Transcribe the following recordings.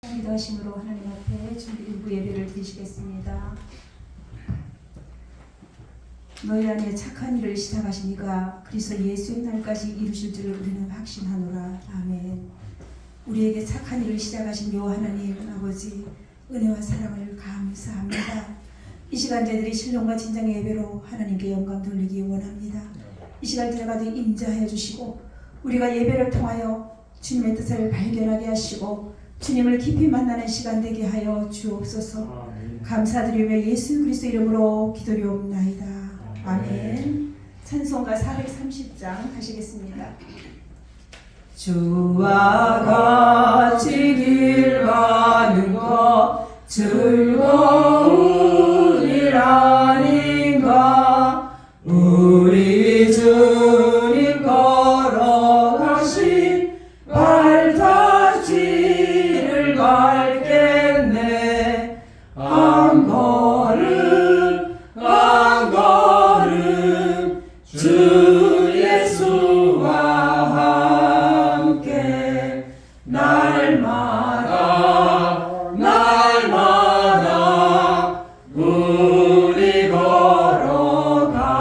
기도하심으로 하나님 앞에 준비 일부 예배를 드리시겠습니다. 너희 안에 착한 일을 시작하신 이가 그리스도 예수의 날까지 이루실 줄을 우리는 확신하노라. 아멘. 우리에게 착한 일을 시작하신 요 하나님 아버지 은혜와 사랑을 감사합니다. 이 시간 저희들이 신령과 진정의 예배로 하나님께 영광 돌리기 원합니다. 이 시간 들어가도 임재하여 주시고 우리가 예배를 통하여 주님의 뜻을 발견하게 하시고 주님을 깊이 만나는 시간 되게 하여 주옵소서. 감사드리며 예수 그리스도 이름으로 기도리옵나이다. 아멘. 찬송가 430장 가시겠습니다. 주와 같이 길 가는 것 즐거운 일 아닌가. 우리 주님 걸어가신 발자취를 밟겠네. 한 걸음 한 걸음 주 예수와 함께 날마다 날마다 우리 걸어가리.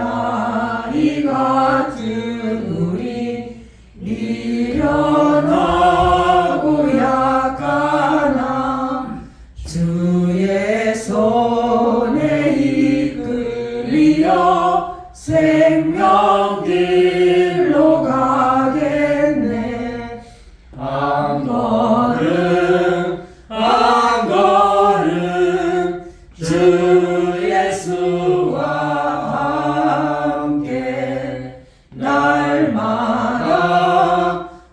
어린아이 같은 우리 미련하고 약하나 주의 손에 이끌리어 생명길로 가겠네. 한 걸음 한 걸음 주 예수와 함께 날마다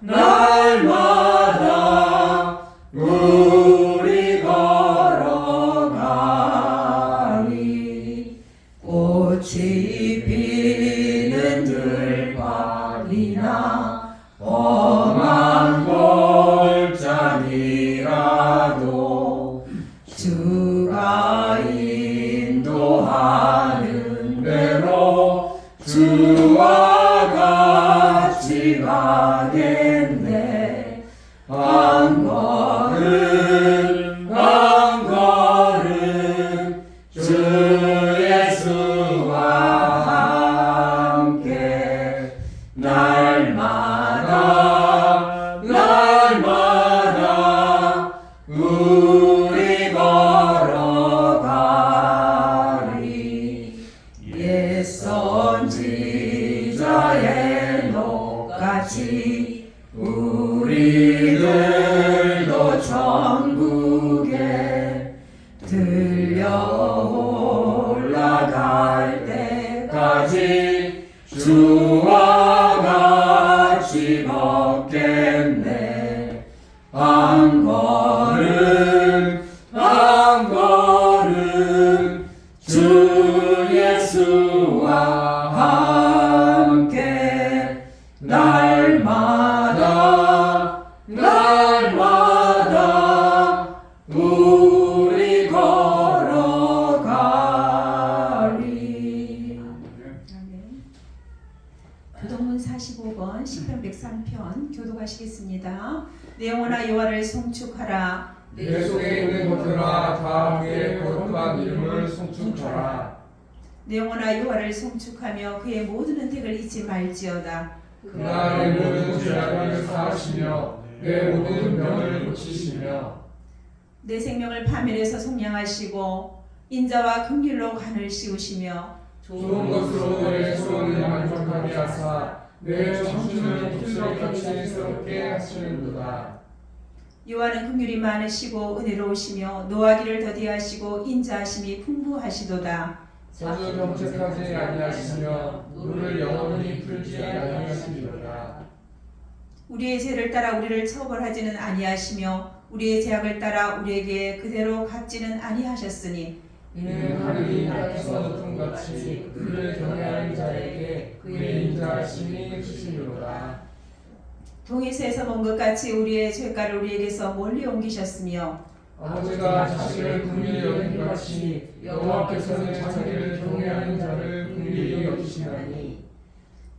날마다 우리 걸어가리. 꽃이 피는 들판이나 험한 골짜기라도 주가 인도하는 대로 주와 같이 가겠네. 한 걸음 한 걸음 주 예수와 함께 날마다 날마다 우리 걸어가리. 옛 선지자의 녹같이 우리들도 천국에 들려 올라갈 때까지 주와 같이 걷겠네. 한 걸음 한 걸음 주 예수와 함께 날마다 날마다 우리 걸어가리. 아멘. 교동문 45번 시편 103편 교도 가시겠습니다. 내 영혼아 여호와를 송축하라. 내 속에 있는 것들아 다 그의 거룩한 이름을 송축하라. 내 영혼아 여호와를 송축하며 그의 모든 은택을 잊지 말지어다. 그가 내 모든 죄악을 사하시며 내 모든 병을 고치시며 내 생명을 파멸해서 속량하시고 인자와 긍휼로 간을 씌우시며 좋은 것으로 내 소원을 만족하게 하사 내 청춘을 힐러같이 새롭게 하시는도다. 여호와는 긍휼이 많으시고 은혜로우시며 노하기를 더디하시고 인자하심이 풍부하시도다. 저주 정책하지 아니하시며 눈을 영원히 풀지 아니하시리로다. 우리의 죄를 따라 우리를 처벌하지는 아니하시며 우리의 죄악을 따라 우리에게 그대로 갚지는 아니하셨으니 이는 하늘이 낮에서 높음같이 그를 경외하는 자에게 그의 인자하심이 크시리로다. 동이 새에서 먼 것 같이 우리의 죄가를 우리에게서 멀리 옮기셨으며 아버지가 자식을 긍휼히 여긴 것 같이 여호와께서는 자기를 경외하는 자를 긍휼히 여기시나니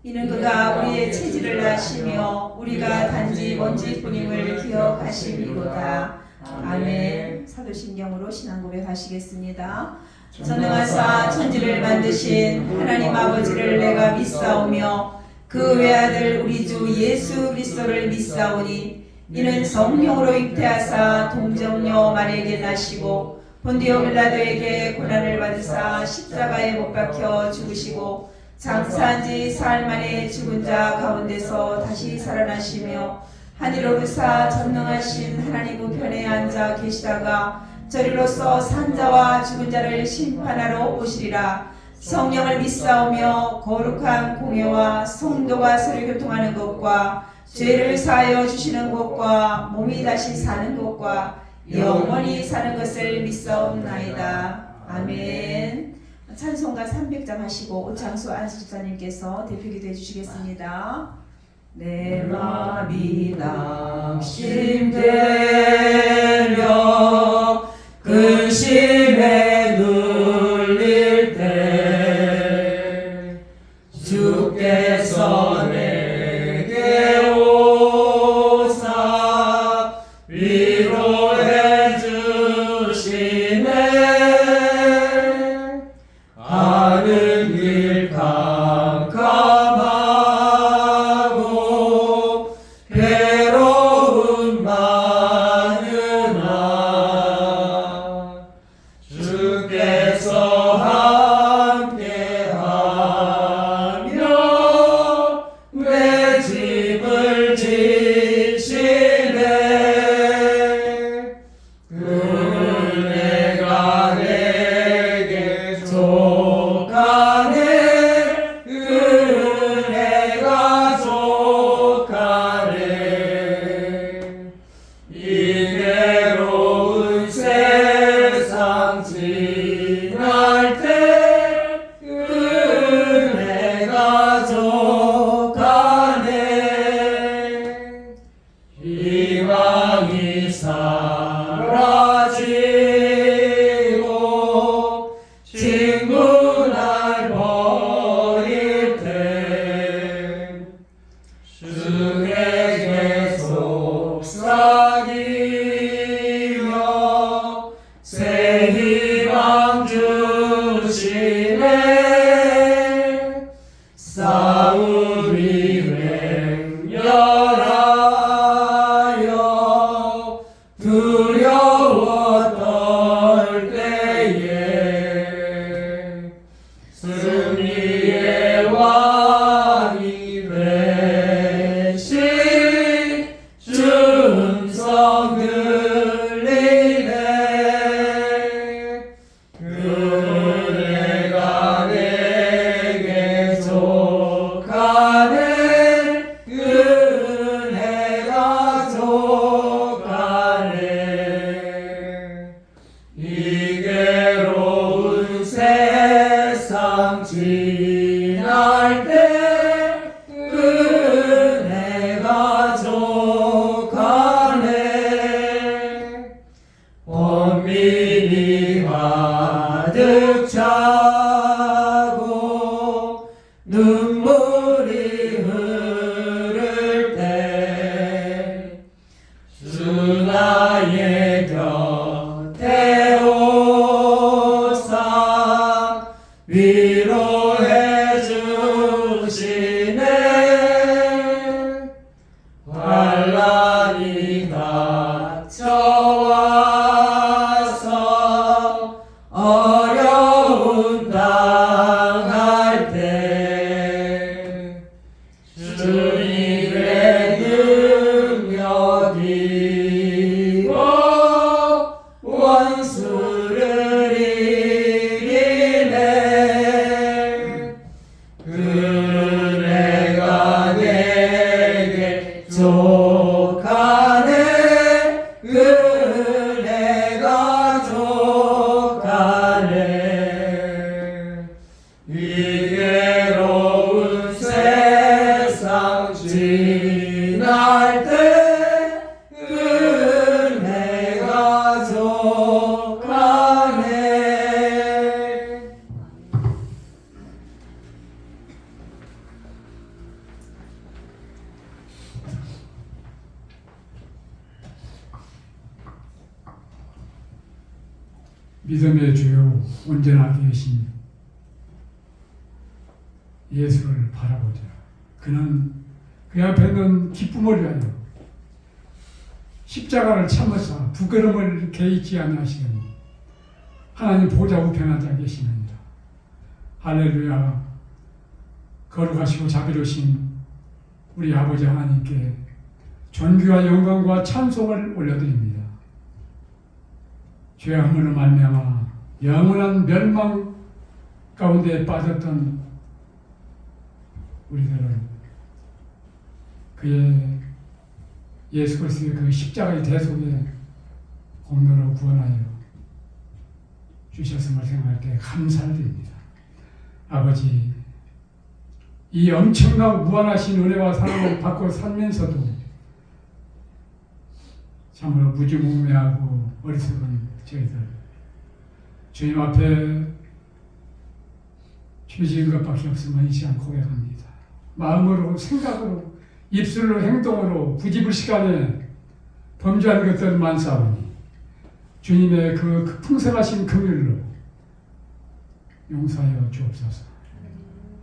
이는 그가 우리의 체질을 아시며 우리가 단지 먼지뿐임을 기억하심이로다. 아멘. 사도신경으로 신앙 고백하시겠습니다. 전능하사 천지를 만드신 하나님 아버지를 내가 믿사오며 그 외아들 우리 주 예수 그리스도를 믿사오니 이는 성령으로 잉태하사 동정녀 마리에게 나시고 본디오 빌라도에게 고난을 받으사 십자가에 못 박혀 죽으시고 장사한 지 사흘 만에 죽은 자 가운데서 다시 살아나시며 하늘 오르사 전능하신 하나님 우편에 앉아 계시다가 저리로서 산자와 죽은 자를 심판하러 오시리라. 성령을 믿사오며 거룩한 공예와 성도가 서로 교통하는 것과 죄를 사하여 주시는 것과 몸이 다시 사는 것과 영원히 사는 것을 믿사옵나이다. 아멘. 찬송가 300장 하시고 오창수 안수집사님께서 대표기도 해주시겠습니다. 내 마음이 낙심되며 근심에 눌릴 때 주께서 내게 오사 위로해 주시네. 가는 길 캄캄하고 괴로움 많으나 주께서 함께하며 내 짐을 지시네. 은혜가 내게 족하네. 은혜가 족하네. 이 괴로운 세상 지날 때 은혜가 족하네. 희망이 사라지고 친구 날 버릴 때 주에게 속삭이며 새 희망 주시네. 싸움이 맹렬하여 두려워 떨 때에 승리의 왕이 되신 준성 들리네. 은혜가 내게 족하네. 은혜가 족하네. 이 괴로운 세상 지날 때 은혜가 족하네. 원민이 가득 차고 눈물이 흐를 때 주 나의 곁에 오사 위로해 주시네. 환난이 닥쳐와서 어려움 당할 때 믿음의 주요 온전하 계신 예수를 바라보자. 그는 그 앞에 있는 기쁨을 위하여 십자가를 참으사 부끄러움을 개의치 아니하시니 하나님 보좌 우편에 앉아 계시느니라. 할렐루야. 거룩하시고 자비로우신 우리 아버지 하나님께 존귀와 영광과 찬송을 올려드립니다. 죄악으로 말미암아 영원한 멸망 가운데 빠졌던 우리들을 그의 예수 그리스도의 그 십자가의 대속의 공로로 구원하여 주셨음을 생각할 때 감사를 드립니다. 아버지, 이 엄청나고 무한하신 은혜와 사랑을 받고 살면서도 참으로 무지몽매하고 어리석은 저희들 주님 앞에 죄 지은 것밖에 없음을 이 시간 고백합니다. 마음으로, 생각으로, 입술로, 행동으로 부지불식간에 범죄한 것들 많사오니 주님의 그 풍성하신 긍휼로 용서하여 주옵소서.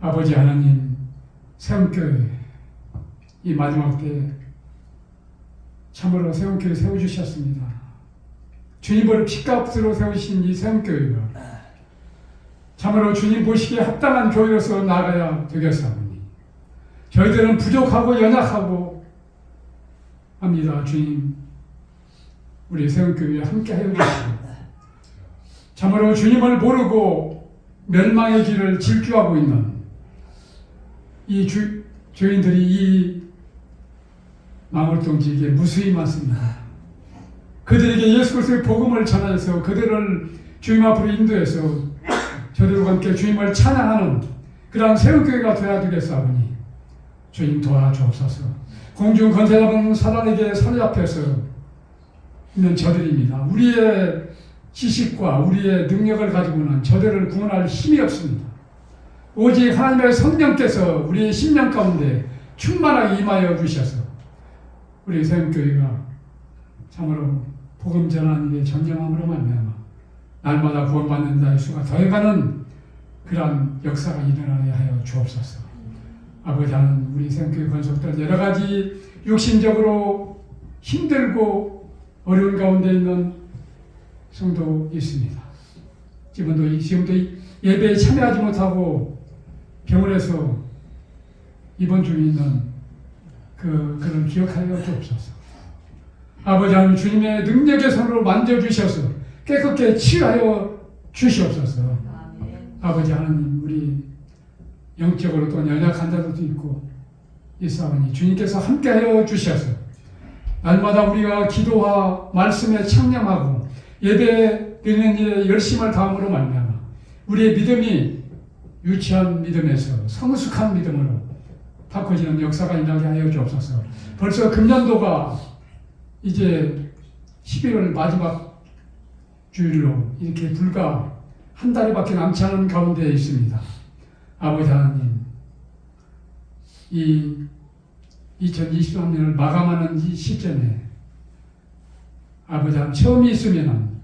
아버지 하나님, 세움교회 이 마지막 때 참으로 세움교회 세워주셨습니다. 주님을 피값으로 세우신 이 세움교회가 참으로 주님 보시기에 합당한 교회로서 나아가야 되겠사오니 저희들은 부족하고 연약하고 합니다. 주님, 우리 세움교회에 함께하여 주시고 참으로 주님을 모르고 멸망의 길을 질주하고 있는 이 죄인들이 이 망월동지에게 무수히 많습니다. 그들에게 예수 그리스도의 복음을 전하여서 그들을 주님 앞으로 인도해서 저들과 함께 주님을 찬양하는 그러한 세움교회가 되어야 되겠사오니 주님 도와주옵소서. 공중 권세 잡은 사단에게 사로잡혀서 있는 저들입니다. 우리의 지식과 우리의 능력을 가지고는 저들을 구원할 힘이 없습니다. 오직 하나님의 성령께서 우리의 심령 가운데 충만하게 임하여 주셔서 우리 세움교회가 참으로 복음 전하는 데 전쟁함으로 말미암아 날마다 구원받는 자의 수가 더해가는 그러한 역사가 일어나게 하여 주옵소서. 아버지 하나님, 우리 세움교회 권속들 여러 가지 육신적으로 힘들고 어려운 가운데 있는 성도 있습니다. 지금도 예배에 참여하지 못하고 병원에서 입원 중에 있는 그를 기억하여 주옵소서. 아버지 하나님, 주님의 능력의 손으로 만져주셔서 깨끗게 치유하여 주시옵소서. 아버지 하나님, 우리 영적으로 또 연약한 자들도 있고 있사오니 주님께서 함께하여 주셔서 날마다 우리가 기도와 말씀에 청량하고 예배 드리는 일에 열심을 다함으로 말미암아 우리의 믿음이 유치한 믿음에서 성숙한 믿음으로 바꿔지는 역사가 일어나게 하여 주옵소서. 벌써 금년도가 이제 11월 마지막 주일로 이렇게 불과 한 달밖에 남지 않은 가운데 있습니다. 아버지 하나님, 이 2023년을 마감하는 이 시점에 아버지 하나님, 처음이 있으면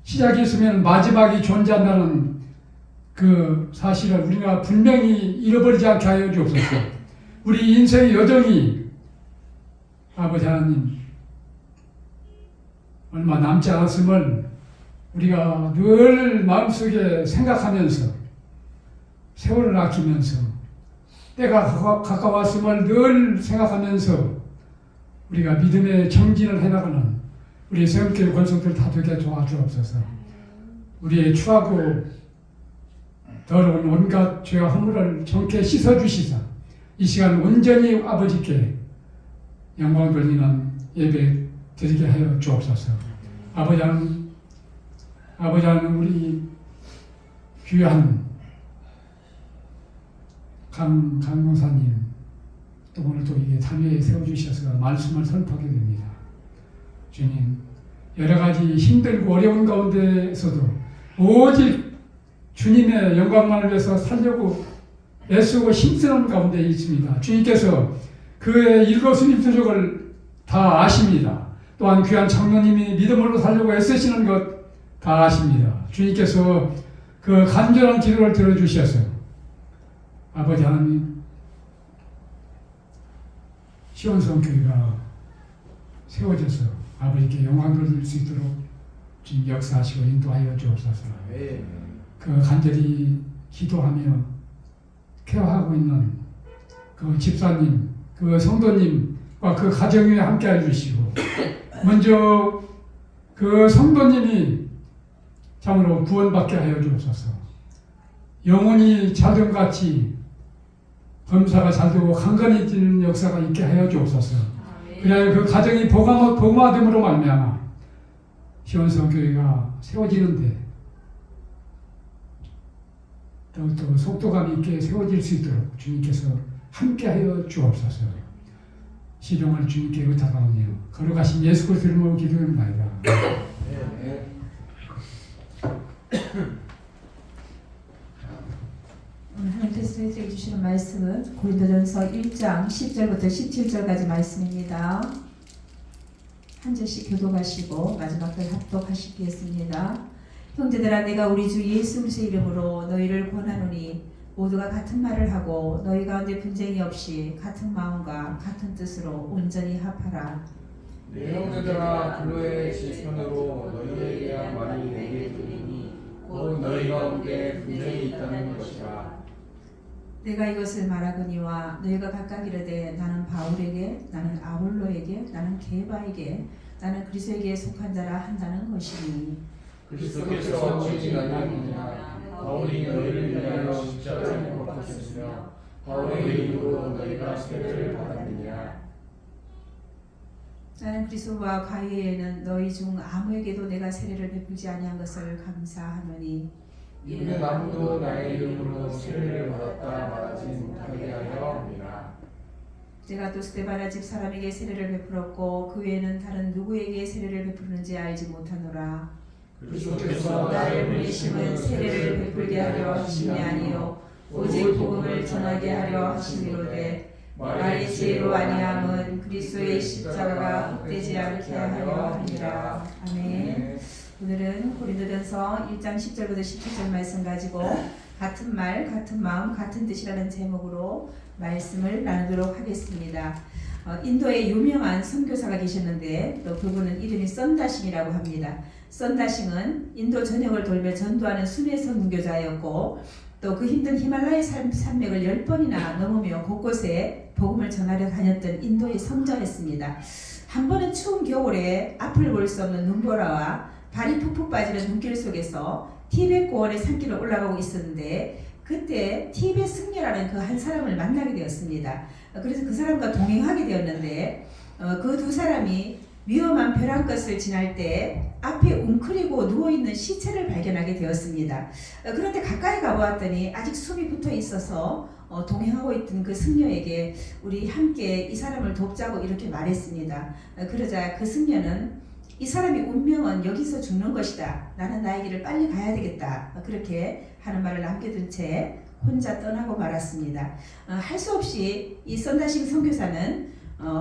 시작이 있으면 마지막이 존재한다는 그 사실을 우리가 분명히 잃어버리지 않게 하여 주옵소서. 우리 인생의 여정이 아버지 하나님 얼마 남지 않았음을 우리가 늘 마음속에 생각하면서 세월을 아끼면서 때가 가까웠음을 늘 생각하면서 우리가 믿음의 정진을 해나가는 우리 세움교회 권속들 다 되게 도와주옵소서. 우리의 추하고 더러운 온갖 죄와 허물을 정케 씻어주시사 이 시간 온전히 아버지께 영광 돌리는 예배 드리게 하여 주옵소서. 아버지 하나님, 우리 귀한 강동사님 또 오늘 또 이게 단위에 세워주셔서 말씀을 선포하게 됩니다. 주님, 여러 가지 힘들고 어려운 가운데서도 오직 주님의 영광만을 위해서 살려고 애쓰고 힘쓰는 가운데 있습니다. 주님께서 그의 일거수일투족을 다 아십니다. 또한 귀한 장로님이 믿음으로 살려고 애쓰시는 것 다 아십니다. 주님께서 그 간절한 기도를 들어주셔서 아버지 하나님 시온성교회가 세워져서 아버지께 영광 돌릴 수 있도록 주님 역사하시고 인도하여 주옵소서. 그 간절히 기도하며 케어하고 있는 그 집사님, 그 성도님과 그 가정에 함께 해주시고 먼저 그 성도님이 참으로 구원받게 하여 주옵소서. 영혼이 자동같이 범사가 잘되고 강건해지는 역사가 있게 하여 주옵소서. 그래야 그 가정이 복음화됨으로 말미암아 시온성교회가 세워지는데 더욱더 속도감 있게 세워질 수 있도록 주님께서 함께하여 주옵소서. 시종을 주님께 의탁하오며 걸어가신 예수 그리스도 이름으로 기도합니다. 오늘 하나님께서 저희들에게 주시는 말씀은 고린도전서 1장 10절부터 17절까지 말씀입니다. 한 절씩 교독하시고 마지막 절 합독하시겠습니다. 형제들아, 내가 우리 주 예수 그리스도의 이름으로 너희를 권하노니 모두가 같은 말을 하고 너희 가운데 분쟁이 없이 같은 마음과 같은 뜻으로 온전히 합하라. 내 형제들아, 근로의 지편으로 너희에게 말이 내게 들리니 곧 너희 가운데 분쟁이 있다는 것이라. 내가 이것을 말하거니와 너희가 각각 이르되 나는 바울에게, 나는 아볼로에게, 나는 게바에게, 나는 그리스도에게 속한 자라 한다는 것이니 그리스도께서 오직 아니하느냐. 바울이 너희를 위하여 십자가에 못 박혔으며 바울의 이름으로 너희가 세례를 받았느냐. 나는 그리스도와 가이에는 너희 중 아무에게도 내가 세례를 베풀지 아니한 것을 감사하노니 이는 아무도 나의 이름으로 세례를 받았다 말하지 못하게 하려 함이라. 내가 또 스데바나 집 사람에게 세례를 베풀었고 그 외에는 다른 누구에게 세례를 베푸는지 알지 못하노라. 그리스도께서 나를 불리심은 세례를 베풀게 하려 하심이 아니요 오직 복음을 전하게 하려 하심이로되 나의 지혜로 아니함은 그리스도의 십자가가 헛되지 않게 하려 함이라. 아멘. 오늘은 고린도전서 1장 10절부터 17절 말씀 가지고 같은 말, 같은 마음, 같은 뜻이라는 제목으로 말씀을 나누도록 하겠습니다. 인도에 유명한 선교사가 계셨는데 또 그분은 이름이 썬다싱이라고 합니다. 썬다싱은 인도 전역을 돌며 전도하는 순회 선교자였고 또 그 힘든 히말라야 산맥을 10번이나 넘으며 곳곳에 복음을 전하려 다녔던 인도의 성자였습니다. 한 번은 추운 겨울에 앞을 볼 수 없는 눈보라와 발이 푹푹 빠지는 눈길 속에서 티베트 고원의 산길을 올라가고 있었는데 그때 티베트 승려라는 그 한 사람을 만나게 되었습니다. 그래서 그 사람과 동행하게 되었는데 그 두 사람이 위험한 벼랑 끝을 지날 때 앞에 웅크리고 누워있는 시체를 발견하게 되었습니다. 그런데 가까이 가보았더니 아직 숨이 붙어 있어서 동행하고 있던 그 승려에게 우리 함께 이 사람을 돕자고 이렇게 말했습니다. 그러자 그 승려는 이 사람의 운명은 여기서 죽는 것이다. 나는 나의 길을 빨리 가야 되겠다. 그렇게 하는 말을 남겨둔 채 혼자 떠나고 말았습니다. 할 수 없이 이 썬다싱 선교사는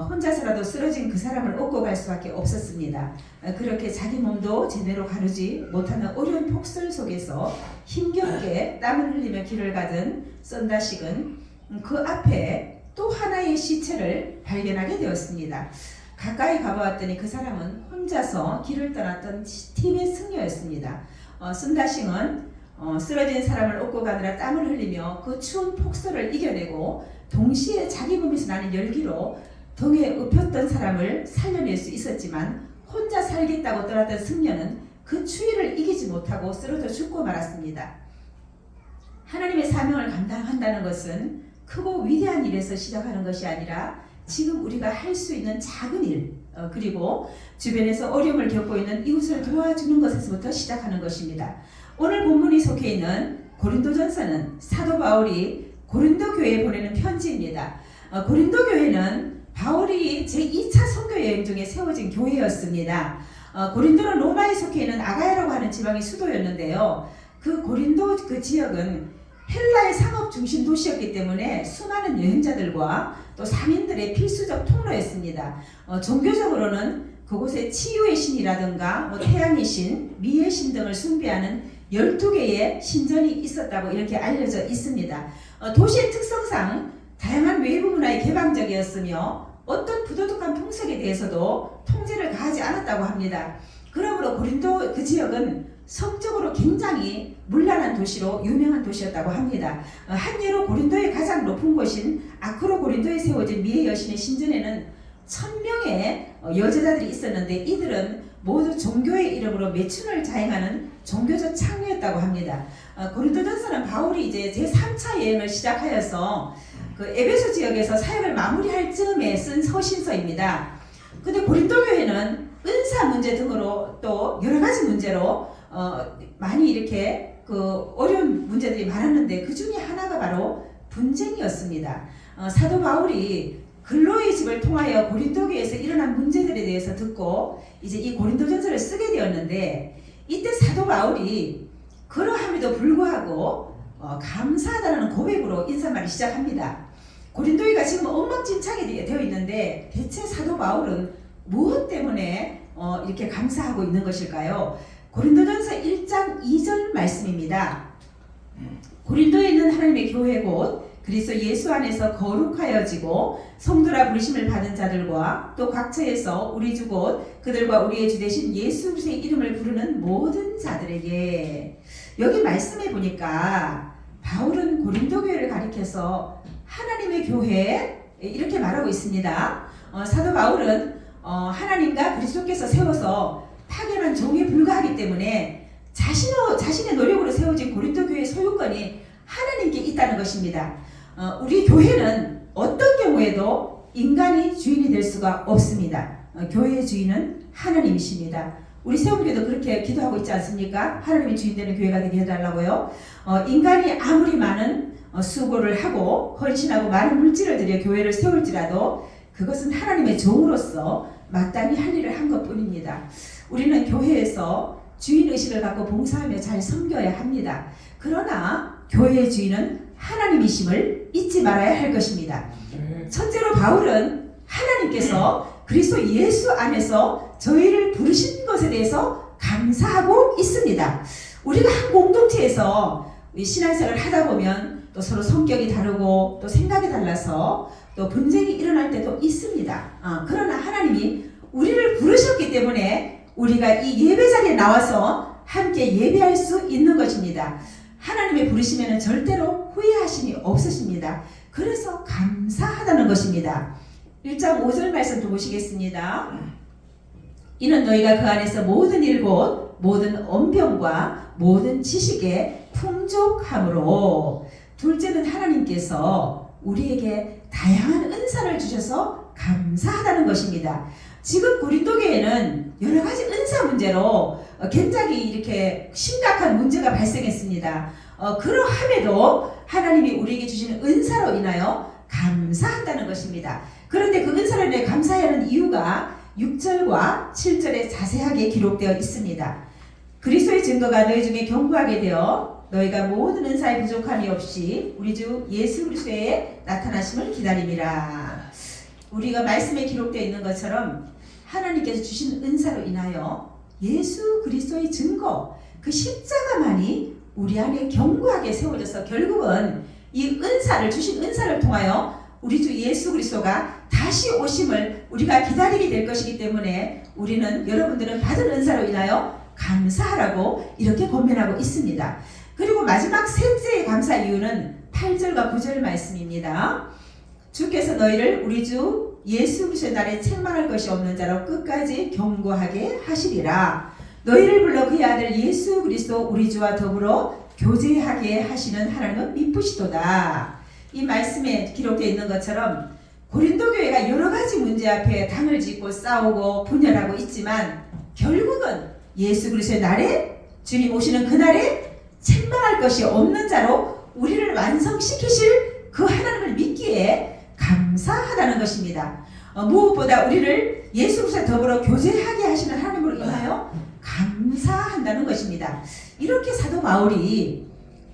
혼자서라도 쓰러진 그 사람을 업고 갈 수밖에 없었습니다. 그렇게 자기 몸도 제대로 가누지 못하는 어려운 폭설 속에서 힘겹게 땀을 흘리며 길을 가던 썬다싱은 그 앞에 또 하나의 시체를 발견하게 되었습니다. 가까이 가보았더니 그 사람은 혼자서 길을 떠났던 티베트 승려였습니다. 썬다싱은 쓰러진 사람을 업고 가느라 땀을 흘리며 그 추운 폭설을 이겨내고 동시에 자기 몸에서 나는 열기로 등에 읍혔던 사람을 살려낼 수 있었지만 혼자 살겠다고 떠났던 승려는 그 추위를 이기지 못하고 쓰러져 죽고 말았습니다. 하나님의 사명을 감당한다는 것은 크고 위대한 일에서 시작하는 것이 아니라 지금 우리가 할 수 있는 작은 일 그리고 주변에서 어려움을 겪고 있는 이웃을 도와주는 것에서부터 시작하는 것입니다. 오늘 본문이 속해 있는 고린도전서는 사도 바울이 고린도 교회에 보내는 편지입니다. 고린도 교회는 바울이 제2차 선교 여행 중에 세워진 교회였습니다. 고린도는 로마에 속해 있는 아가야라고 하는 지방의 수도였는데요. 그 고린도 그 지역은 헬라의 상업 중심 도시였기 때문에 수많은 여행자들과 또 상인들의 필수적 통로였습니다. 종교적으로는 그곳에 치유의 신이라든가 뭐 태양의 신, 미의 신 등을 숭배하는 12개의 신전이 있었다고 이렇게 알려져 있습니다. 도시의 특성상 다양한 외부 문화에 개방적이었으며 어떤 부도덕한 풍습에 대해서도 통제를 가하지 않았다고 합니다. 그러므로 고린도 그 지역은 성적으로 굉장히 문란한 도시로 유명한 도시였다고 합니다. 한 예로 고린도의 가장 높은 곳인 아크로 고린도에 세워진 미의 여신의 신전에는 1000명의 여제자들이 있었는데 이들은 모두 종교의 이름으로 매춘을 자행하는 종교적 창녀였다고 합니다. 고린도전서는 바울이 이제 제3차 여행을 시작하여서 그 에베소 지역에서 사역을 마무리할 즈음에 쓴 서신서입니다. 근데 고린도 교회는 은사 문제 등으로 또 여러 가지 문제로 많이 이렇게 그 어려운 문제들이 많았는데 그 중에 하나가 바로 분쟁이었습니다. 사도 바울이 글로의 집을 통하여 고린도 교회에서 일어난 문제들에 대해서 듣고 이제 이 고린도전서를 쓰게 되었는데 이때 사도 바울이 그러함에도 불구하고 감사하다는 고백으로 인사말을 시작합니다. 고린도교가 지금 엉망진창이 되어 있는데 대체 사도 바울은 무엇 때문에 이렇게 감사하고 있는 것일까요? 고린도전서 1장 2절 말씀입니다. 고린도에 있는 하나님의 교회 곧 그리스도 예수 안에서 거룩하여지고 성도라 부르심을 받은 자들과 또 각처에서 우리 주 곧 그들과 우리의 주 되신 예수 그리스도의 이름을 부르는 모든 자들에게, 여기 말씀해 보니까 바울은 고린도 교회를 가리켜서 하나님의 교회 이렇게 말하고 있습니다. 사도 바울은 하나님과 그리스도께서 세워서 파견한 종에 불과하기 때문에 자신의 노력으로 세워진 고린도 교회의 소유권이 하나님께 있다는 것입니다. 우리 교회는 어떤 경우에도 인간이 주인이 될 수가 없습니다. 교회의 주인은 하나님이십니다. 우리 세움교회도 그렇게 기도하고 있지 않습니까? 하나님이 주인 되는 교회가 되게 해달라고요. 인간이 아무리 많은 수고를 하고 헌신하고 많은 물질을 들여 교회를 세울지라도 그것은 하나님의 종으로서 마땅히 할 일을 한 것뿐입니다. 우리는 교회에서 주인의식을 갖고 봉사하며 잘 섬겨야 합니다. 그러나 교회의 주인은 하나님이심을 잊지 말아야 할 것입니다. 첫째로 바울은 하나님께서 그리스도 예수 안에서 저희를 부르신 것에 대해서 감사하고 있습니다. 우리가 한 공동체에서 신앙생활을 하다 보면 또 서로 성격이 다르고 또 생각이 달라서 또 분쟁이 일어날 때도 있습니다. 그러나 하나님이 우리를 부르셨기 때문에 우리가 이 예배 자리에 나와서 함께 예배할 수 있는 것입니다. 하나님의 부르시면 절대로 후회하심이 없으십니다. 그래서 감사하다는 것입니다. 1장 5절 말씀 또 보시겠습니다. 이는 너희가 그 안에서 모든 일 곧 모든 언변과 모든 지식에 풍족함으로, 둘째는 하나님께서 우리에게 다양한 은사를 주셔서 감사하다는 것입니다. 지금 고린도 교회는 여러 가지 은사 문제로 굉장히 이렇게 심각한 문제가 발생했습니다. 그러함에도 하나님이 우리에게 주시는 은사로 인하여 감사한다는 것입니다. 그런데 그 은사로 인해 감사해야 하는 이유가 6절과 7절에 자세하게 기록되어 있습니다. 그리스도의 증거가 너희 중에 견고하게 되어 너희가 모든 은사에 부족함이 없이 우리 주 예수 그리스도의 나타나심을 기다림이라. 우리가 말씀에 기록되어 있는 것처럼 하나님께서 주신 은사로 인하여 예수 그리스도의 증거, 그 십자가만이 우리 안에 견고하게 세워져서 결국은 이 은사를 주신 은사를 통하여 우리 주 예수 그리스도가 다시 오심을 우리가 기다리게 될 것이기 때문에 우리는, 여러분들은 받은 은사로 인하여 감사하라고 이렇게 권면하고 있습니다. 그리고 마지막 셋째의 감사 이유는 8절과 9절 말씀입니다. 주께서 너희를 우리 주 예수 그리스도의 날에 책망할 것이 없는 자로 끝까지 견고하게 하시리라. 너희를 불러 그의 아들 예수 그리스도 우리 주와 더불어 교제하게 하시는 하나님은 미쁘시도다. 이 말씀에 기록되어 있는 것처럼 고린도 교회가 여러 가지 문제 앞에 당을 짓고 싸우고 분열하고 있지만 결국은 예수 그리스도의 날에, 주님 오시는 그날에 책망할 것이 없는 자로 우리를 완성시키실 그 하나님을 믿기에 감사하다는 것입니다. 무엇보다 우리를 예수 그리스도와 더불어 교제하게 하시는 하나님으로 인하여 감사한다는 것입니다. 이렇게 사도 바울이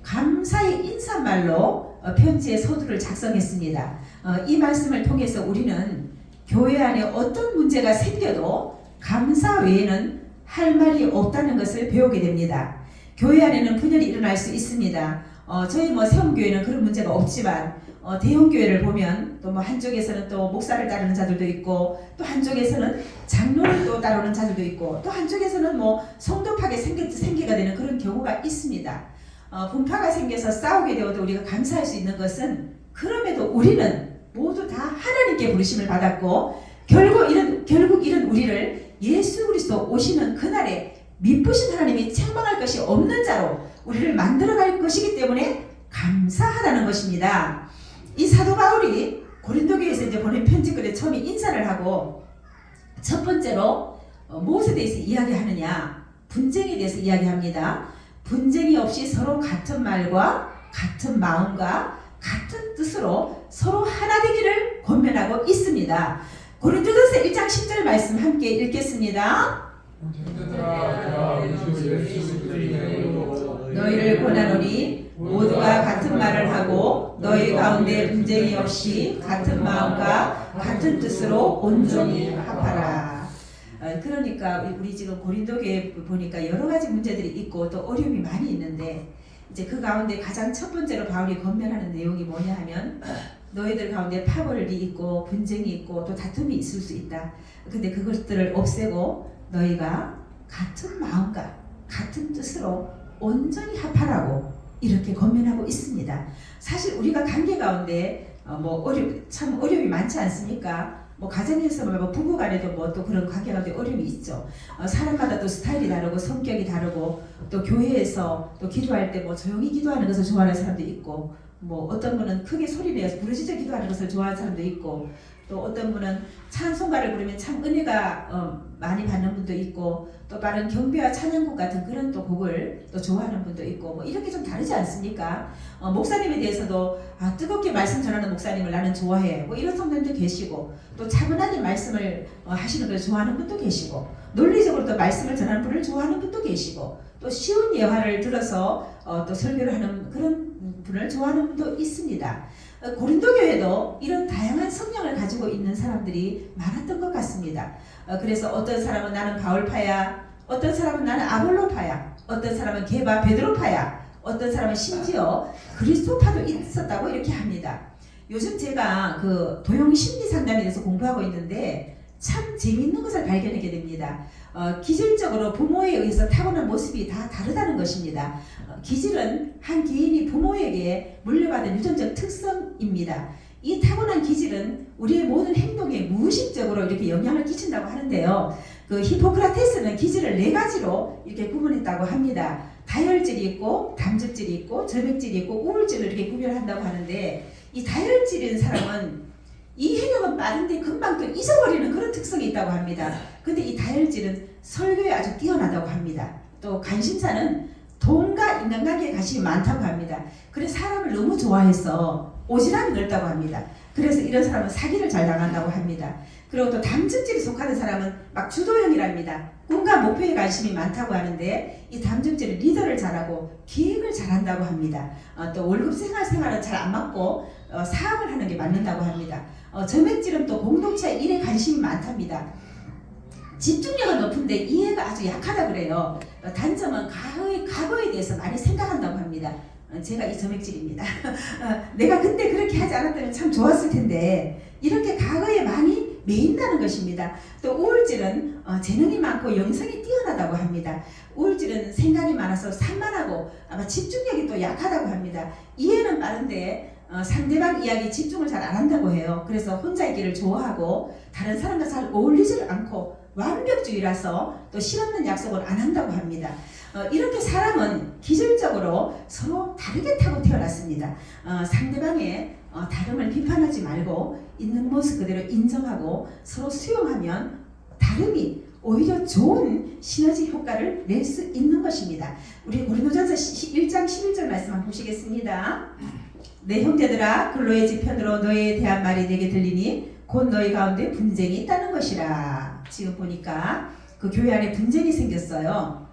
감사의 인사말로 편지의 서두를 작성했습니다. 이 말씀을 통해서 우리는 교회 안에 어떤 문제가 생겨도 감사 외에는 할 말이 없다는 것을 배우게 됩니다. 교회 안에는 분열이 일어날 수 있습니다. 저희 세움교회는 그런 문제가 없지만 대형교회를 보면 또 한쪽에서는 또 목사를 따르는 자들도 있고 또 한쪽에서는 장로를 또 따르는 자들도 있고 또 한쪽에서는 성도파가 생기가 되는 그런 경우가 있습니다. 분파가 생겨서 싸우게 되어도 우리가 감사할 수 있는 것은 그럼에도 우리는 모두 다 하나님께 부르심을 받았고 결국 이런 우리를 예수 그리스도 오시는 그날에 미쁘신 하나님이 책망할 것이 없는 자로 우리를 만들어갈 것이기 때문에 감사하다는 것입니다. 이 사도 바울이 고린도교에서 이제 보낸 편지글에 처음에 인사를 하고 첫 번째로 무엇에 대해서 이야기하느냐? 분쟁에 대해서 이야기합니다. 분쟁이 없이 서로 같은 말과 같은 마음과 같은 뜻으로 서로 하나 되기를 권면하고 있습니다. 고린도전서 1장 10절 말씀 함께 읽겠습니다. 너희를 권하노니 모두가 같은 말을 하고 너희 가운데 분쟁이 없이 같은 마음과 같은 뜻으로 온전히 합하라. 그러니까 우리 지금 고린도교에 보니까 여러 가지 문제들이 있고 또 어려움이 많이 있는데 이제 그 가운데 가장 첫 번째로 바울이 권면하는 내용이 뭐냐 하면 너희들 가운데 파벌이 있고 분쟁이 있고 또 다툼이 있을 수 있다. 근데 그것들을 없애고 너희가 같은 마음과 같은 뜻으로 온전히 합하라고 이렇게 권면하고 있습니다. 사실 우리가 관계 가운데 참 어려움이 많지 않습니까? 가정에서 부부 간에도 또 그런 관계 가운데 어려움이 있죠. 사람마다 또 스타일이 다르고 성격이 다르고 또 교회에서 또 기도할 때 조용히 기도하는 것을 좋아하는 사람도 있고 어떤 분은 크게 소리 내서 부르짖어 기도하는 것을 좋아하는 사람도 있고 또 어떤 분은 찬송가를 부르면 참 은혜가 많이 받는 분도 있고 또 다른 경배와 찬양곡 같은 그런 또 곡을 또 좋아하는 분도 있고 이렇게 좀 다르지 않습니까? 목사님에 대해서도 뜨겁게 말씀 전하는 목사님을 나는 좋아해 이런 성도님도 계시고 또 차분하게 말씀을 하시는 걸 좋아하는 분도 계시고 논리적으로 또 말씀을 전하는 분을 좋아하는 분도 계시고 또 쉬운 예화를 들어서 또 설교를 하는 그런 분을 좋아하는 분도 있습니다. 고린도 교회도 이런 다양한 성향을 가지고 있는 사람들이 많았던 것 같습니다. 그래서 어떤 사람은 나는 바울파야, 어떤 사람은 나는 아볼로파야, 어떤 사람은 게바 베드로파야, 어떤 사람은 심지어 그리스도파도 있었다고 이렇게 합니다. 요즘 제가 그 도용 심리 상담에 대해서 공부하고 있는데 참 재미있는 것을 발견하게 됩니다. 기질적으로 부모에 의해서 타고난 모습이 다 다르다는 것입니다. 기질은 한 개인이 부모에게 물려받은 유전적 특성입니다. 이 타고난 기질은 우리의 모든 행동에 무의식적으로 이렇게 영향을 끼친다고 하는데요. 그 히포크라테스는 기질을 4가지로 이렇게 구분했다고 합니다. 다혈질이 있고 담즙질이 있고 점액질이 있고 우울질을 이렇게 구별한다고 하는데 이 다혈질인 사람은 이해력은 빠른데 금방 또 잊어버리는 그런 특성이 있다고 합니다. 근데 이 다혈질은 설교에 아주 뛰어나다고 합니다. 또 관심사는 돈과 인간관계에 관심이 많다고 합니다. 그래서 사람을 너무 좋아해서 오지랖이 넓다고 합니다. 그래서 이런 사람은 사기를 잘 당한다고 합니다. 그리고 또 담즙질에 속하는 사람은 막 주도형이랍니다. 꿈과 목표에 관심이 많다고 하는데 이 담즙질은 리더를 잘하고 기획을 잘한다고 합니다. 또 월급 생활은 잘 안 맞고 사업을 하는 게 맞는다고 합니다. 점액질은 또 공동체 일에 관심이 많답니다. 집중력은 높은데 이해가 아주 약하다 그래요. 단점은 과거에 대해서 많이 생각한다고 합니다. 제가 이 점액질입니다. 내가 그때 그렇게 하지 않았다면 참 좋았을 텐데 이렇게 과거에 많이 매인다는 것입니다. 또 우울질은 재능이 많고 영성이 뛰어나다고 합니다. 우울질은 생각이 많아서 산만하고 아마 집중력이 또 약하다고 합니다. 이해는 빠른데 상대방 이야기 집중을 잘 안 한다고 해요. 그래서 혼자 있기를 좋아하고 다른 사람과 잘 어울리지를 않고 완벽주의라서 또 실없는 약속을 안 한다고 합니다. 이렇게 사람은 기질적으로 서로 다르게 타고 태어났습니다. 상대방의 다름을 비판하지 말고 있는 모습 그대로 인정하고 서로 수용하면 다름이 오히려 좋은 시너지 효과를 낼 수 있는 것입니다. 우리 고린도전서 1장 11절 말씀 한번 보시겠습니다. 내 형제들아 근로의 지편으로 너희에 대한 말이 내게 들리니 곧 너희 가운데 분쟁이 있다는 것이라. 지금 보니까 그 교회 안에 분쟁이 생겼어요.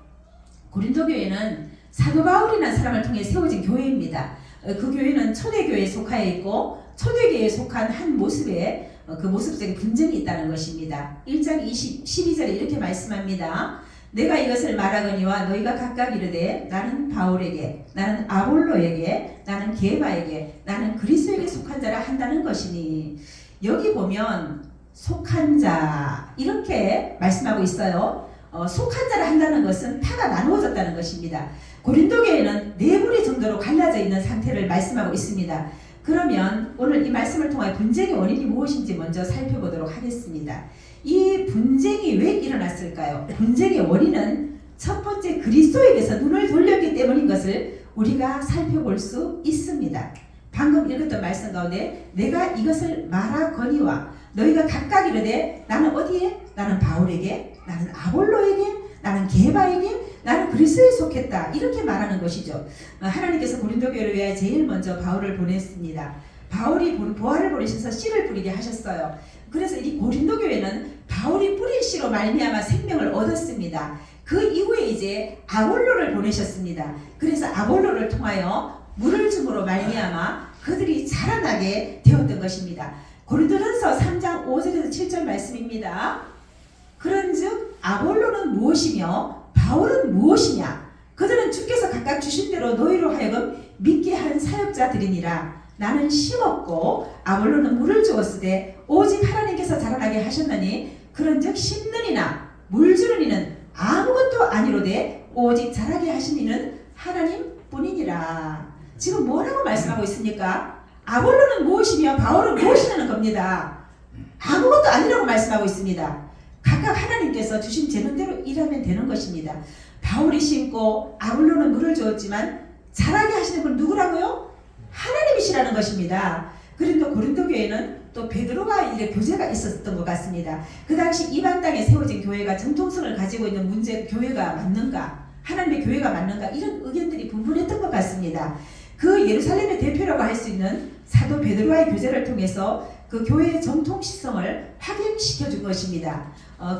고린도 교회는 사도 바울이라는 사람을 통해 세워진 교회입니다. 그 교회는 초대교회에 속하여 있고 초대교회에 속한 한 모습의 그 모습 속에 분쟁이 있다는 것입니다. 1장 12절에 이렇게 말씀합니다. 내가 이것을 말하거니와 너희가 각각 이르되 나는 바울에게, 나는 아볼로에게, 나는 게바에게, 나는 그리스도에게 속한 자라 한다는 것이니. 여기 보면 속한 자 이렇게 말씀하고 있어요. 속한 자라 한다는 것은 파가 나누어졌다는 것입니다. 고린도 교회는 네 부리 정도로 갈라져 있는 상태를 말씀하고 있습니다. 그러면 오늘 이 말씀을 통해 분쟁의 원인이 무엇인지 먼저 살펴보도록 하겠습니다. 이 분쟁이 왜 일어났을까요? 분쟁의 원인은 첫 번째 그리스도에게서 눈을 돌렸기 때문인 것을 우리가 살펴볼 수 있습니다. 방금 읽었던 말씀 가운데 내가 이것을 말하거니와 너희가 각각 이르되 나는 어디에? 나는 바울에게, 나는 아볼로에게, 나는 게바에게, 나는 그리스도에 속했다. 이렇게 말하는 것이죠. 하나님께서 고린도 교회를 위하여 제일 먼저 바울을 보냈습니다. 바울이 보화를 보내셔서 씨를 뿌리게 하셨어요. 그래서 이 고린도 교회는 바울이 뿌린 씨로 말미암아 생명을 얻었습니다. 그 이후에 이제 아볼로를 보내셨습니다. 그래서 아볼로를 통하여 물을 줌으로 말미암아 그들이 자라나게 되었던 것입니다. 고린도전서 3장 5절에서 7절 말씀입니다. 그런즉 아볼로는 무엇이며 바울은 무엇이냐? 그들은 주께서 각각 주신 대로 너희로 하여금 믿게 한 사역자들이니라. 나는 심었고 아볼로는 물을 주었으되 오직 하나님께서 자라나게 하셨나니 그런즉 심는 이나 물 주는 이는 아무것도 아니로되 오직 자라게 하신 이는 하나님뿐이니라. 지금 뭐라고 말씀하고 있습니까? 아볼로는 무엇이며 바울은 무엇이냐는 겁니다. 아무것도 아니라고 말씀하고 있습니다. 각각 하나님께서 주신 재능대로 일하면 되는 것입니다. 바울이 심고 아볼로는 물을 주었지만 자라게 하시는 분 누구라고요? 하나님이시라는 것입니다. 그런데 고린도 교회는 또 베드로와 이제 교제가 있었던 것 같습니다. 그 당시 이방 땅에 세워진 교회가 정통성을 가지고 있는 문제, 교회가 맞는가? 하나님의 교회가 맞는가? 이런 의견들이 분분했던 것 같습니다. 그 예루살렘의 대표라고 할 수 있는 사도 베드로와의 교제를 통해서 그 교회의 정통성을 확인시켜 준 것입니다.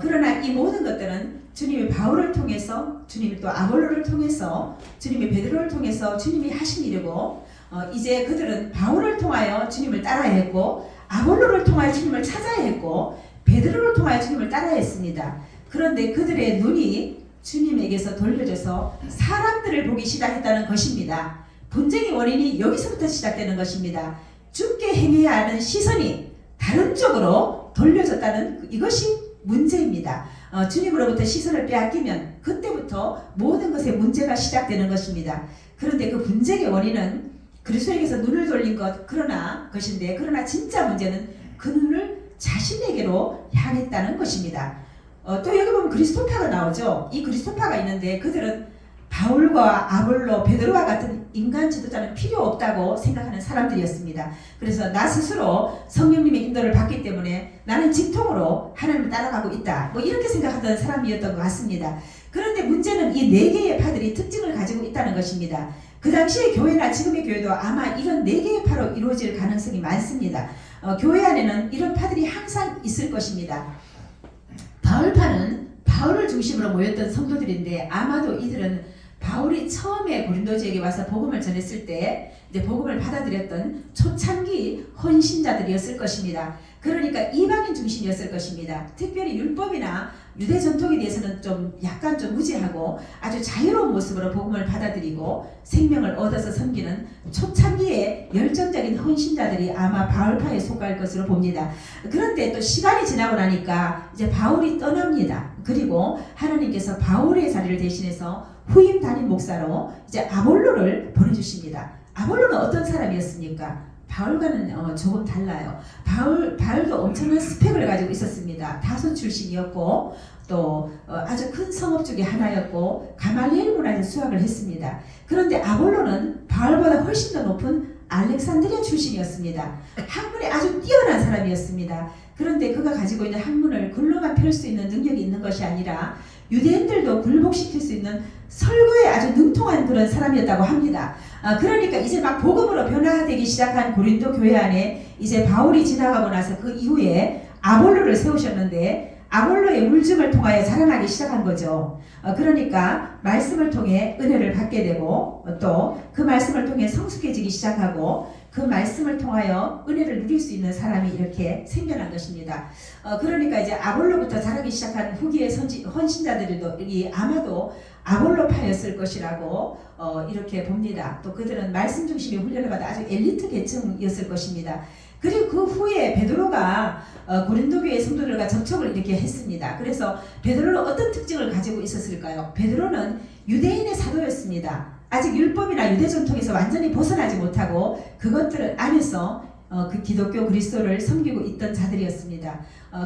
그러나 이 모든 것들은 주님이 바울을 통해서, 주님이 또 아볼로를 통해서, 주님이 베드로를 통해서 주님이 하신 일이고, 이제 그들은 바울을 통하여 주님을 따라야 했고, 아볼로를 통하여 주님을 찾아야 했고, 베드로를 통하여 주님을 따라야 했습니다. 그런데 그들의 눈이 주님에게서 돌려져서 사람들을 보기 시작했다는 것입니다. 분쟁의 원인이 여기서부터 시작되는 것입니다. 주께 행해야 하는 시선이 다른 쪽으로 돌려졌다는 이것이 문제입니다. 주님으로부터 시선을 빼앗기면 그때부터 모든 것에 문제가 시작되는 것입니다. 그런데 그 분쟁의 원인은 그리스도에게서 눈을 돌린 것인데 그러나 진짜 문제는 그 눈을 자신에게로 향했다는 것입니다. 또 여기 보면 그리스도파가 나오죠. 이 그리스도파가 있는데 그들은 바울과 아볼로, 베드로와 같은 인간 지도자는 필요 없다고 생각하는 사람들이었습니다. 그래서 나 스스로 성령님의 인도를 받기 때문에 나는 직통으로 하나님을 따라가고 있다. 뭐 이렇게 생각하던 사람이었던 것 같습니다. 그런데 문제는 이 네 개의 파들이 특징을 가지고 있다는 것입니다. 그 당시의 교회나 지금의 교회도 아마 이런 네 개의 파로 이루어질 가능성이 많습니다. 교회 안에는 이런 파들이 항상 있을 것입니다. 바울파는 바울을 중심으로 모였던 성도들인데 아마도 이들은 바울이 처음에 고린도지에게 와서 복음을 전했을 때 이제 복음을 받아들였던 초창기 헌신자들이었을 것입니다. 그러니까 이방인 중심이었을 것입니다. 특별히 율법이나 유대 전통에 대해서는 약간 무지하고 아주 자유로운 모습으로 복음을 받아들이고 생명을 얻어서 섬기는 초창기의 열정적인 헌신자들이 아마 바울파에 속할 것으로 봅니다. 그런데 또 시간이 지나고 나니까 이제 바울이 떠납니다. 그리고 하나님께서 바울의 자리를 대신해서 후임 담임 목사로 이제 아볼로를 보내주십니다. 아볼로는 어떤 사람이었습니까? 바울과는 조금 달라요. 바울도 엄청난 스펙을 가지고 있었습니다. 다소 출신이었고 또 아주 큰 성읍 중에 하나였고 가말리엘 문화에서 수학을 했습니다. 그런데 아볼로는 바울보다 훨씬 더 높은 알렉산드리아 출신이었습니다. 학문에 아주 뛰어난 사람이었습니다. 그런데 그가 가지고 있는 학문을 글로만 펼 수 있는 능력이 있는 것이 아니라 유대인들도 굴복시킬 수 있는 설교에 아주 능통한 그런 사람이었다고 합니다. 그러니까 이제 막 복음으로 변화되기 시작한 고린도 교회 안에 이제 바울이 지나가고 나서 그 이후에 아볼로를 세우셨는데 아볼로의 물증을 통하여 자라나기 시작한 거죠. 그러니까 말씀을 통해 은혜를 받게 되고 또 그 말씀을 통해 성숙해지기 시작하고 그 말씀을 통하여 은혜를 누릴 수 있는 사람이 이렇게 생겨난 것입니다. 그러니까 이제 아볼로부터 자라기 시작한 후기의 헌신자들도 아마도 아볼로파였을 것이라고 이렇게 봅니다. 또 그들은 말씀 중심의 훈련을 받아 아주 엘리트 계층이었을 것입니다. 그리고 그 후에 베드로가 고린도 교회 성도들과 접촉을 이렇게 했습니다. 그래서 베드로는 어떤 특징을 가지고 있었을까요? 베드로는 유대인의 사도였습니다. 아직 율법이나 유대 전통에서 완전히 벗어나지 못하고 그것들 안에서 그 기독교 그리스도를 섬기고 있던 자들이었습니다.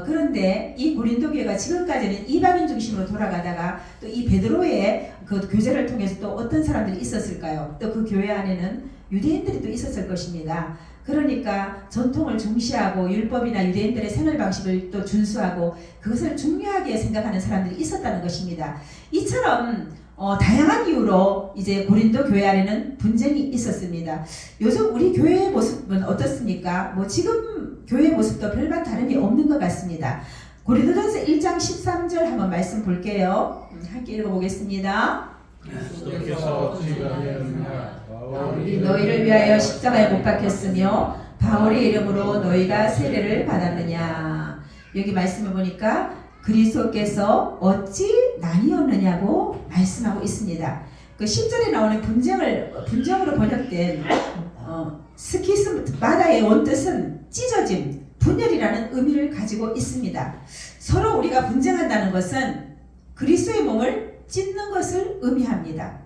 그런데 이 고린도 교회가 지금까지는 이방인 중심으로 돌아가다가 또 이 베드로의 그 교제를 통해서 또 어떤 사람들이 있었을까요? 또 그 교회 안에는 유대인들이 또 있었을 것입니다. 그러니까 전통을 중시하고 율법이나 유대인들의 생활 방식을 또 준수하고 그것을 중요하게 생각하는 사람들이 있었다는 것입니다. 이처럼 다양한 이유로 이제 고린도 교회 안에는 분쟁이 있었습니다. 요즘 우리 교회의 모습은 어떻습니까? 뭐 지금 교회의 모습도 별반 다름이 없는 것 같습니다. 고린도전서 1장 13절 한번 말씀 볼게요. 함께 읽어보겠습니다. 그리스도께서 어찌 아니하였느냐 바울이 너희를 위하여 십자가에 못 박혔으며 바울의 이름으로 너희가 세례를 받았느냐. 여기 말씀을 보니까 그리스도께서 어찌 나뉘었느냐고 말씀하고 있습니다. 그 10절에 나오는 분쟁으로 번역된 스키스 바다의 원뜻은 찢어짐, 분열이라는 의미를 가지고 있습니다. 서로 우리가 분쟁한다는 것은 그리스도의 몸을 찢는 것을 의미합니다.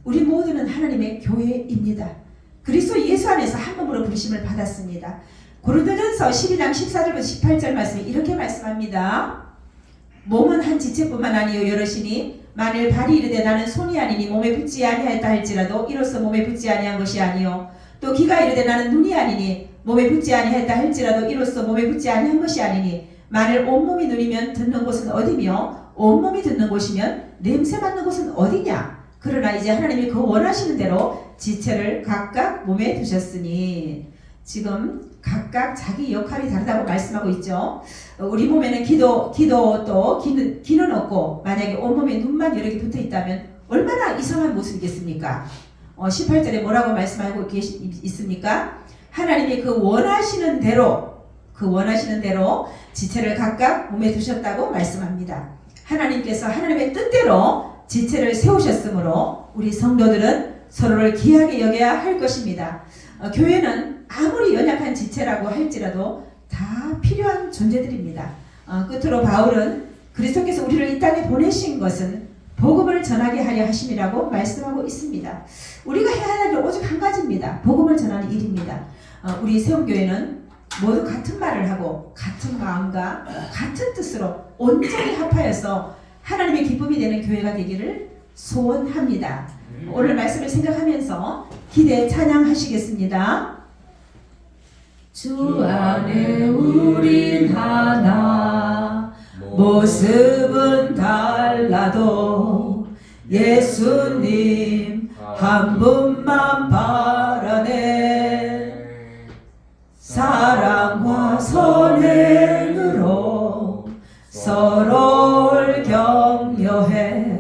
우리 모두는 하나님의 교회입니다. 그리스도 예수 안에서 한 몸으로 부르심을 받았습니다. 고린도전서 12장 14절부터 18절 말씀이 이렇게 말씀합니다. 몸은 한 지체뿐만 아니요 여럿이니 만일 발이 이르되 나는 손이 아니니 몸에 붙지 아니하였다 할지라도 이로써 몸에 붙지 아니한 것이 아니요 또 귀가 이르되 나는 눈이 아니니 몸에 붙지 아니하였다 할지라도 이로써 몸에 붙지 아니한 것이 아니니 만일 온몸이 눈이면 듣는 곳은 어디며 온몸이 듣는 곳이면 냄새 맡는 곳은 어디냐. 그러나 이제 하나님이 그 원하시는 대로 지체를 각각 몸에 두셨으니 지금 각각 자기 역할이 다르다고 말씀하고 있죠. 우리 몸에는 귀도 또 귀는 없고 만약에 온몸에 눈만 여러 개 붙어 있다면 얼마나 이상한 모습이겠습니까? 18절에 뭐라고 말씀하고 있습니까? 하나님이 그 원하시는 대로 지체를 각각 몸에 두셨다고 말씀합니다. 하나님께서 하나님의 뜻대로 지체를 세우셨으므로 우리 성도들은 서로를 귀하게 여겨야 할 것입니다. 교회는 아무리 연약한 지체라고 할지라도 다 필요한 존재들입니다. 끝으로 바울은 그리스도께서 우리를 이 땅에 보내신 것은 복음을 전하게 하려 하심이라고 말씀하고 있습니다. 우리가 해야 할 일은 오직 한 가지입니다. 복음을 전하는 일입니다. 우리 세움교회는 모두 같은 말을 하고 같은 마음과 같은 뜻으로 온전히 합하여서 하나님의 기쁨이 되는 교회가 되기를 소원합니다. 오늘 말씀을 생각하면서 기대 찬양하시겠습니다. 주 안에 우린 하나 모습은 달라도 예수님 한 분만 바라네. 사랑과 선행으로 서로를 격려해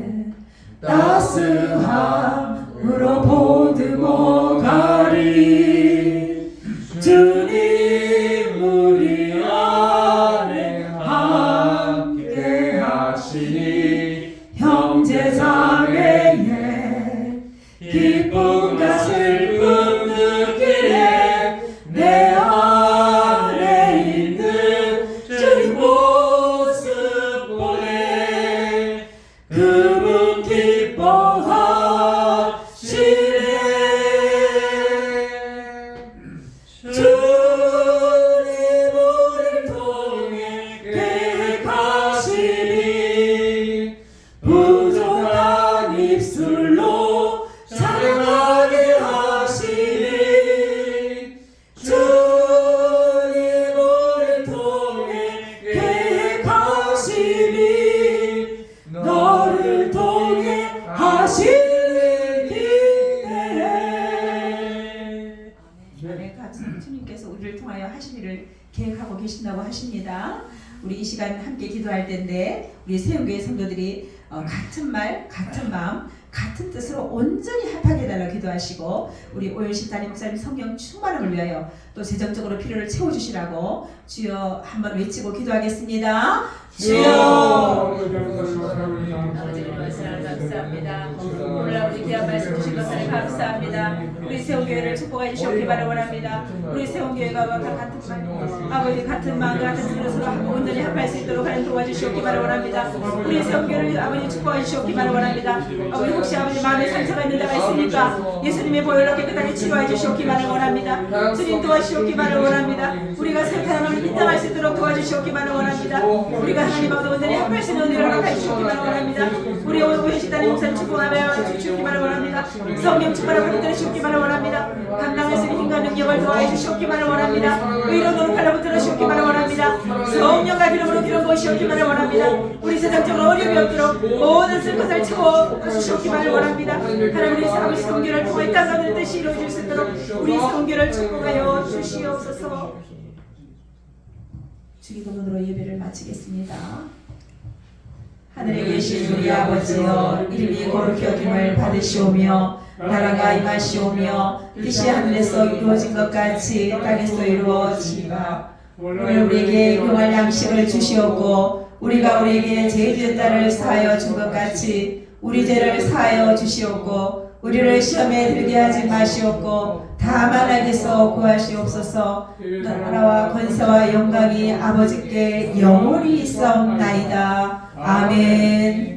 따스함으로 보듬어 가리. 주님 우리 안에 함께 하시니 형제자매의 기쁨과 슬픔 느끼네. 내 안에 있는 주님 모습 보네. 그분 기뻐하시네. 주님 우리를 통해 계획하시니 부족한 입술로 찬양하게 하시니. 주님 우리를 통해 계획하시니 너를 통해 하시는 기대해. 아멘. 주님께서 우리를 통하여 하실 일을 계획하고 계신다고 하십니다. 우리 이 시간 함께 기도할 텐데 우리 세운교회 성도들이 같은 말, 같은 마음, 같은 뜻으로 온전히 합하게 해달라고 기도하시고 우리 오일신 담임 목사님 성령 충만함을 위하여 또 재정적으로 필요를 채워주시라고 주여 한번 외치고 기도하겠습니다. 주여 감사합니다. 오늘 아버지 귀한 말씀 주신 것을 감사합니다. 우리 세운교회를 축복해 주시옵기 바라 원합니다. 우리 세운교회가 같은 말, 아버지 같은 마음과 같은 뜻으로 온전히 합할 수 있도록 하는 도와주시옵기 바라 원합니다. 우리 세운교회를 아버지 축복해 주시옵기 바라 원합니다. 아버지 혹시 아버지 마음에 상처가 있는 자가 있습니까? 예수님의 보혈로 깨끗하게 치료해 주시옵기 바라 원합니다. 주님 도와주시옵기 바라 원합니다. 우리가 세타함을 믿당할 수 있도록 도와주시옵기 바라 원합니다. 우리가 하나님하고 온전히 합할 수 있는 은혜를 허락해 주시옵기 바라 원합니다. 우리 오늘 식단의 목사님 축복하며 주시옵기 바라 원합니다. 성령 충만함을 붙들어 주시옵기 바라 원합니다. 감당할 수 있는 힘과 능력을 도와해 주시옵기 바라 원합니다. 의로 노력하라 붙들어 주시옵기 바라 원합니다. 성령과 기름으로 기름 부으시옵기 바라 원합니다. 우리 세상적으로 어려움이 없도록 모든 쓸 것을 채워 주시옵기 바라 원합니다. 하나님 우리 아버지 성교를 통해 땅 가는 뜻이 이루어질 수 있도록 우리 성교를 축복하여 주시옵소서. 주기도문으로 예배를 마치겠습니다. 하늘에 계신 우리 아버지여 이름이 거룩히 여김을 받으시오며 나라가 임하시오며 뜻이 하늘에서 이루어진 것 같이 땅에서 이루어지리라. 오늘 우리에게 용할 양식을 주시옵고 우리가 우리에게 죄 지은 자를 사하여 준 것 같이 우리 죄를 사하여 주시옵고 우리를 시험에 들게 하지 마시옵고 다만 악에서 구하시옵소서. 나라와 권세와 영광이 아버지께 영원히 있사옵나이다. 아멘.